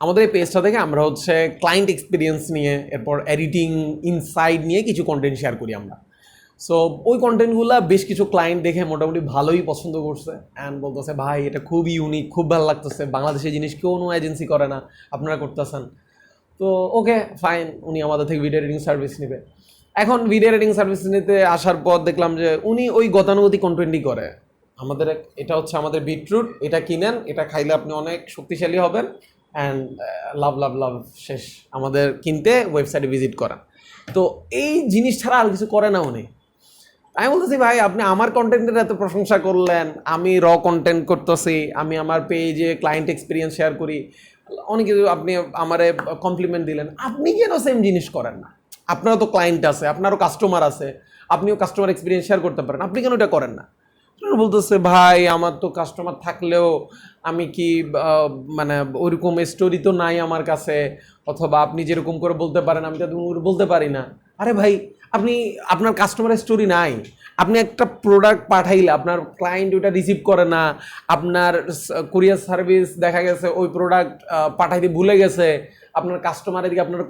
আমাদের এই পেজটা থেকে আমরা হচ্ছে ক্লায়েন্ট এক্সপিরিয়েন্স নিয়ে, এরপর এডিটিং ইনসাইড নিয়ে কিছু কন্টেন্ট শেয়ার করি আমরা। সো ওই কন্টেন্টগুলো বেশ কিছু ক্লায়েন্ট দেখে মোটামুটি ভালোই পছন্দ করছে অ্যান্ড বলতেছে ভাই এটা খুব ইউনিক, খুব ভালো লাগতেছে, বাংলাদেশে জিনিস কোনো এজেন্সি করে না, আপনারা করতেছেন। তো ওকে ফাইন, উনি আমাদের থেকে ভিডিও এডিটিং সার্ভিস নেবে। এখন ভিডিও এডিটিং সার্ভিস নিতে আসার পর দেখলাম যে উনি ওই গতানুগতিক কন্টেন্টই করে। আমাদের এটা হচ্ছে আমাদের বিটরুট, এটা কিনেন, এটা খাইলে আপনি অনেক শক্তিশালী হবেন অ্যান্ড লাভ লাভ লাভ শেষ, আমাদের কিনতে ওয়েবসাইটে ভিজিট করা। তো এই জিনিস ছাড়া আর কিছু করে না উনি। আমি বলতেছি ভাই আপনি আমার কন্টেন্টের এত প্রশংসা করলেন, আমি র কন্টেন্ট করতেছি, আমি আমার পেজে ক্লায়েন্ট এক্সপিরিয়েন্স শেয়ার করি, অনেক কিছু আপনি আমারে কমপ্লিমেন্ট দিলেন, আপনি কেন সেম জিনিস করেন না? আপনারও তো ক্লায়েন্ট আছে, আপনারও কাস্টমার আছে, আপনিও কাস্টমার এক্সপিরিয়েন্স শেয়ার করতে পারেন, আপনি কেন এটা করেন না? বলতেছে ভাই আমার তো কাস্টমার থাকলেও আমি কি মানে ওইরকম স্টোরি তো নাই আমার কাছে, অথবা আপনি যেরকম করে বলতে পারেন আমি তো বলতে পারি না। আরে ভাই আপনি আপনার কাস্টমারের স্টোরি নাই, আপনি একটা প্রোডাক্ট পাঠাইলে আপনার ক্লায়েন্ট ওইটা রিসিভ করে না, আপনার কুরিয়ার সার্ভিস দেখা গেছে ওই প্রোডাক্ট পাঠাইতে ভুলে গেছে, আপনার কাস্টমারের দিকে আপনার